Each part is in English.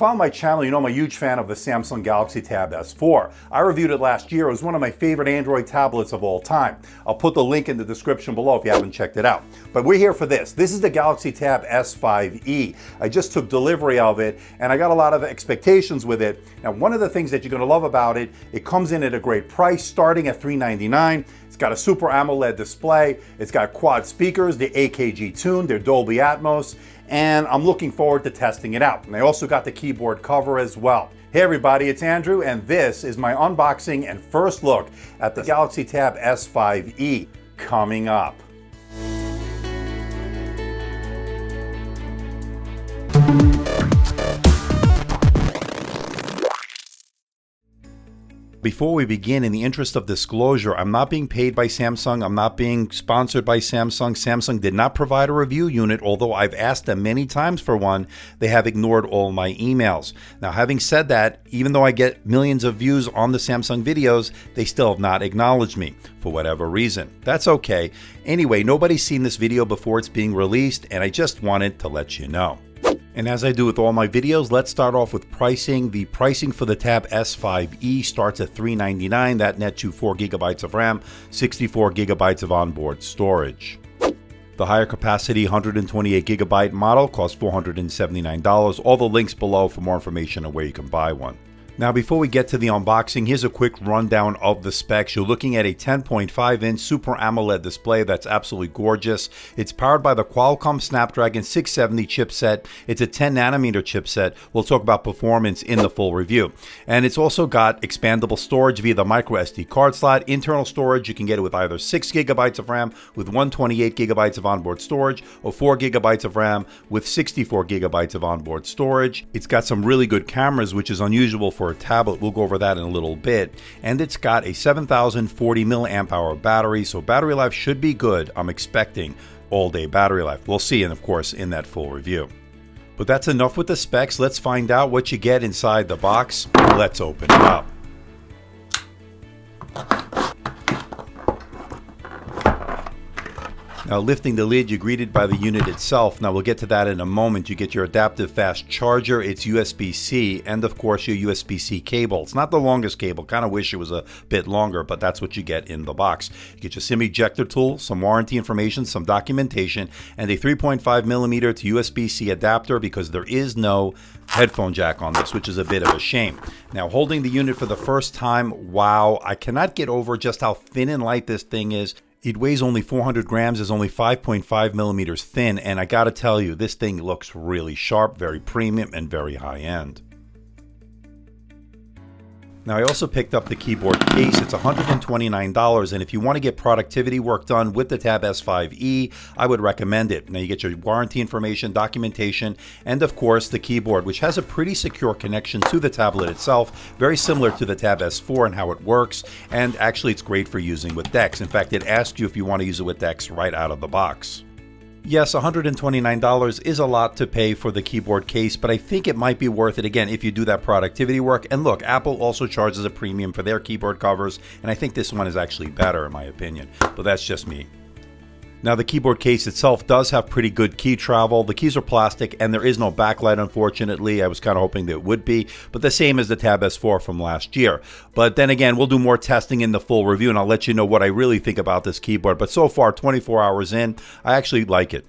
follow my channel, you know I'm a huge fan of the Samsung Galaxy Tab S4. I reviewed it last year. It was one of my favorite Android tablets of all time. I'll put the link in the description below if you haven't checked it out. But we're here for this. This is the Galaxy Tab S5e. I just took delivery of it and I got a lot of expectations with it. Now, one of the things that you're going to love about it, it comes in at a great price starting at $399. It's got a Super AMOLED display. It's got quad speakers, they're AKG tuned, they're Dolby Atmos, and I'm looking forward to testing it out. And I also got the keyboard cover as well. Hey everybody, it's Andrew, and this is my unboxing and first look at the Galaxy Tab S5e coming up. Before we begin, in the interest of disclosure, I'm not being paid by Samsung. I'm not being sponsored by Samsung. Samsung did not provide a review unit, although I've asked them many times for one. They have ignored all my emails. Now, having said that, even though I get millions of views on the Samsung videos, they still have not acknowledged me for whatever reason. That's okay. Anyway, nobody's seen this video before it's being released, and I just wanted to let you know. And as I do with all my videos, let's start off with pricing. The pricing for the Tab S5e starts at $399. That nets you 4 GB of RAM, 64 GB of onboard storage. The higher capacity 128 GB model costs $479. All the links below for more information on where you can buy one. Now, before we get to the unboxing, here's a quick rundown of the specs. You're looking at a 10.5-inch Super AMOLED display that's absolutely gorgeous. It's powered by the Qualcomm Snapdragon 670 chipset. It's a 10nm chipset. We'll talk about performance in the full review. And it's also got expandable storage via the microSD card slot. Internal storage, you can get it with either 6 GB of RAM with 128 GB of onboard storage, or 4 GB of RAM with 64 GB of onboard storage. It's got some really good cameras, which is unusual for a tablet. We'll go over that in a little bit. And it's got a 7040 milliamp hour battery, so battery life should be good. I'm expecting all-day battery life. We'll see, and of course, in that full review. But that's enough with the specs. Let's find out what you get inside the box. Let's open it up. Now, lifting the lid, you're greeted by the unit itself. Now, we'll get to that in a moment. You get your adaptive fast charger, it's USB-C, and of course your USB-C cable. It's not the longest cable, kind of wish it was a bit longer, but that's what you get in the box. You get your SIM ejector tool, some warranty information, some documentation, and a 3.5mm to USB-C adapter, because there is no headphone jack on this, which is a bit of a shame. Now, holding the unit for the first time, wow, I cannot get over just how thin and light this thing is. It weighs only 400 grams, is only 5.5 millimeters thin, and I gotta tell you, this thing looks really sharp, very premium, and very high-end. Now, I also picked up the keyboard case. It's $129, and if you want to get productivity work done with the Tab S5e, I would recommend it. Now, you get your warranty information, documentation, and of course, the keyboard, which has a pretty secure connection to the tablet itself, very similar to the Tab S4 and how it works, and actually, it's great for using with DeX. In fact, it asks you if you want to use it with DeX right out of the box. Yes, $129 is a lot to pay for the keyboard case, but I think it might be worth it, again, if you do that productivity work. And look, Apple also charges a premium for their keyboard covers, and I think this one is actually better in my opinion, but that's just me. Now, the keyboard case itself does have pretty good key travel. The keys are plastic, and there is no backlight, unfortunately. I was kind of hoping there would be, but the same as the Tab S4 from last year. But then again, we'll do more testing in the full review, and I'll let you know what I really think about this keyboard. But so far, 24 hours in, I actually like it.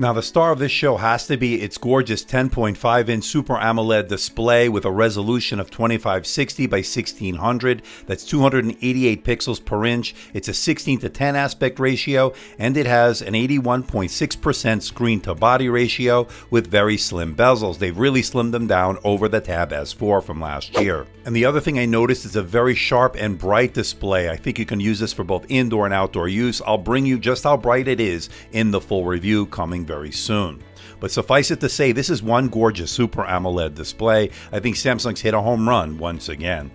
Now, the star of this show has to be its gorgeous 10.5-inch Super AMOLED display with a resolution of 2560 by 1600. That's 288 pixels per inch. It's a 16:10 aspect ratio, and it has an 81.6% screen-to-body ratio with very slim bezels. They've really slimmed them down over the Tab S4 from last year. And the other thing I noticed is a very sharp and bright display. I think you can use this for both indoor and outdoor use. I'll bring you just how bright it is in the full review coming very soon. But suffice it to say, this is one gorgeous Super AMOLED display. I think Samsung's hit a home run once again.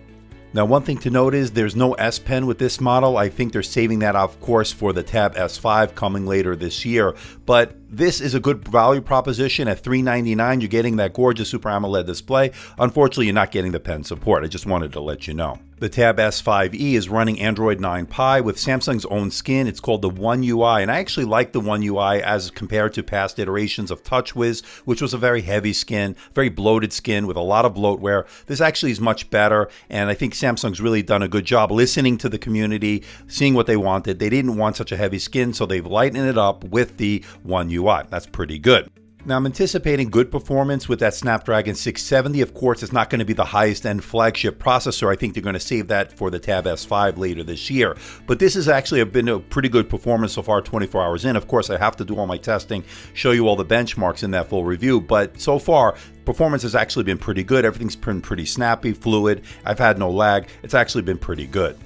Now, one thing to note is there's no S Pen with this model. I think they're saving that, of course, for the Tab S5 coming later this year. But This is a good value proposition. At $399, you're getting that gorgeous Super AMOLED display. Unfortunately, you're not getting the pen support. I just wanted to let you know. The Tab S5e is running Android 9 Pie with Samsung's own skin. It's called the One UI, and I actually like the One UI as compared to past iterations of TouchWiz, which was a very heavy skin, very bloated skin with a lot of bloatware. This actually is much better, and I think Samsung's really done a good job listening to the community, seeing what they wanted. They didn't want such a heavy skin, so they've lightened it up with the One UI. That's pretty good. Now, I'm anticipating good performance with that Snapdragon 670. Of course, it's not going to be the highest end flagship processor. I think they're going to save that for the Tab S5 later this year. But this has actually been a pretty good performance so far, 24 hours in. Of course, I have to do all my testing, show you all the benchmarks in that full review. But so far, performance has actually been pretty good. Everything's been pretty snappy, fluid. I've had no lag. It's actually been pretty good.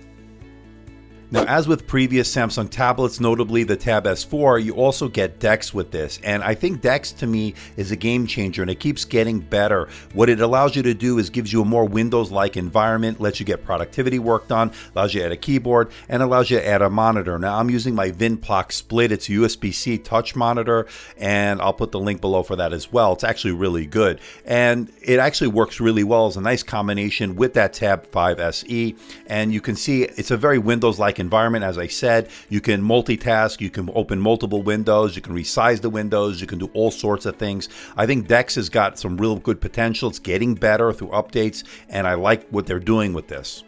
Now, as with previous Samsung tablets, notably the Tab S4, you also get DeX with this. And I think DeX, to me, is a game changer, and it keeps getting better. What it allows you to do is gives you a more Windows-like environment, lets you get productivity work done, allows you to add a keyboard, and allows you to add a monitor. Now, I'm using my VinPlock Split. It's a USB-C touch monitor, and I'll put the link below for that as well. It's actually really good. And it actually works really well as a nice combination with that Tab 5 SE. And you can see it's a very Windows-like environment. As I said, you can multitask, you can open multiple windows, you can resize the windows, you can do all sorts of things. I think DeX has got some real good potential. It's getting better through updates, and I like what they're doing with this.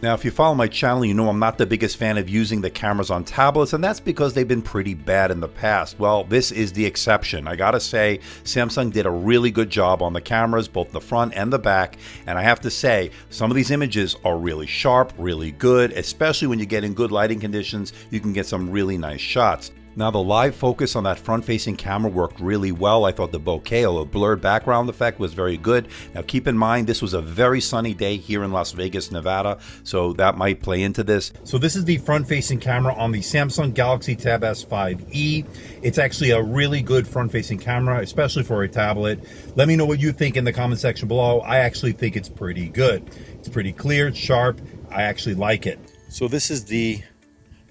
Now, if you follow my channel, you know I'm not the biggest fan of using the cameras on tablets, and that's because they've been pretty bad in the past. Well, this is the exception. I gotta say, Samsung did a really good job on the cameras, both the front and the back, and I have to say, some of these images are really sharp, really good, especially when you get in good lighting conditions, you can get some really nice shots. Now, the live focus on that front-facing camera worked really well. I thought the bokeh, or blurred background effect, was very good. Now, keep in mind, this was a very sunny day here in Las Vegas, Nevada, so that might play into this. So this is the front-facing camera on the Samsung Galaxy Tab S5e. It's actually a really good front-facing camera, especially for a tablet. Let me know what you think in the comment section below. I actually think it's pretty good. It's pretty clear, it's sharp. I actually like it. So this is the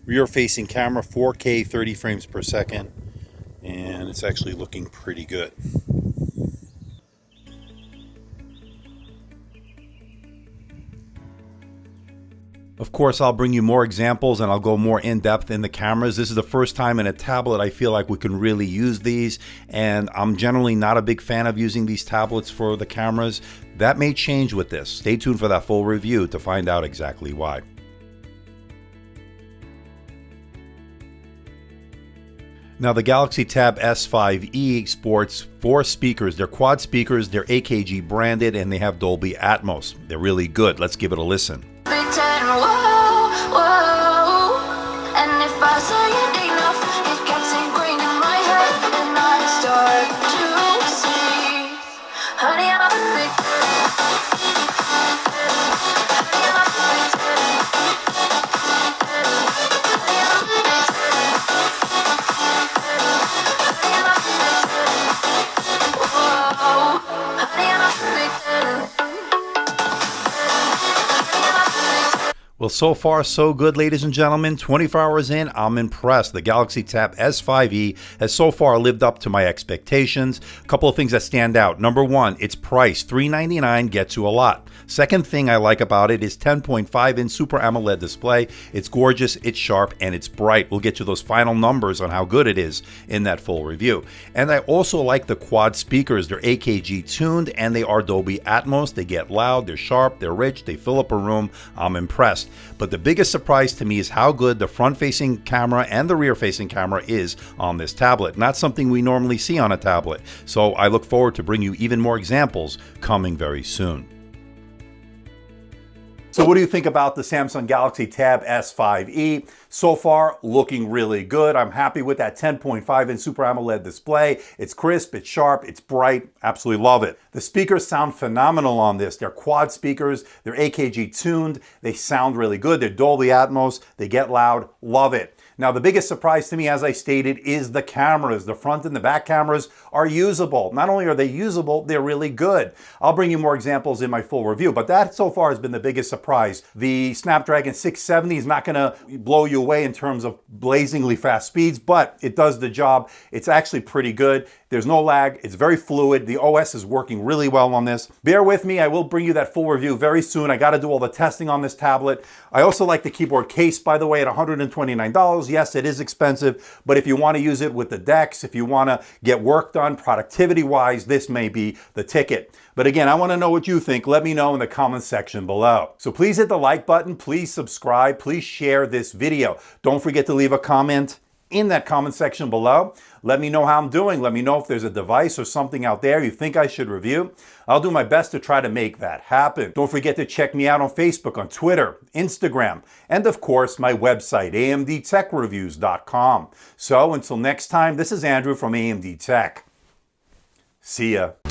rear-facing camera, 4K 30 frames per second, and it's actually looking pretty good. Of course, I'll bring you more examples and I'll go more in depth in the cameras. This is the first time in a tablet I feel like we can really use these, and I'm generally not a big fan of using these tablets for the cameras. That may change with this. Stay tuned for that full review to find out exactly why. Now, the Galaxy Tab S5e sports 4 speakers. They're quad speakers, they're AKG branded, and they have Dolby Atmos. They're really good. Let's give it a listen. Well, so far, so good, ladies and gentlemen. 24 hours in, I'm impressed. The Galaxy Tab S5e has so far lived up to my expectations. A couple of things that stand out. Number one, its price, $399, gets you a lot. Second thing I like about it is 10.5-inch Super AMOLED display. It's gorgeous, it's sharp, and it's bright. We'll get you those final numbers on how good it is in that full review. And I also like the quad speakers. They're AKG tuned, and they are Dolby Atmos. They get loud, they're sharp, they're rich, they fill up a room. I'm impressed. But the biggest surprise to me is how good the front-facing camera and the rear-facing camera is on this tablet. Not something we normally see on a tablet. So I look forward to bringing you even more examples coming very soon. So what do you think about the Samsung Galaxy Tab S5e? So far, looking really good. I'm happy with that 10.5-inch Super AMOLED display. It's crisp, it's sharp, it's bright. Absolutely love it. The speakers sound phenomenal on this. They're quad speakers. They're AKG tuned. They sound really good. They're Dolby Atmos. They get loud. Love it. Now, the biggest surprise to me, as I stated, is the cameras. The front and the back cameras are usable. Not only are they usable, they're really good. I'll bring you more examples in my full review, but that so far has been the biggest surprise surprise. The Snapdragon 670 is not going to blow you away in terms of blazingly fast speeds, but it does the job. It's actually pretty good. There's no lag. It's very fluid. The OS is working really well on this. Bear with me. I will bring you that full review very soon. I got to do all the testing on this tablet. I also like the keyboard case, by the way, at $129. Yes, it is expensive, but if you want to use it with the DeX, if you want to get work done productivity-wise, this may be the ticket. But again, I want to know what you think. Let me know in the comments section below. So please hit the like button. Please subscribe. Please share this video. Don't forget to leave a comment in that comment section below. Let me know how I'm doing. Let me know if there's a device or something out there you think I should review. I'll do my best to try to make that happen. Don't forget to check me out on Facebook, on Twitter, Instagram, and of course my website, AMDtechreviews.com. So until next time, this is Andrew from AMD Tech. See ya.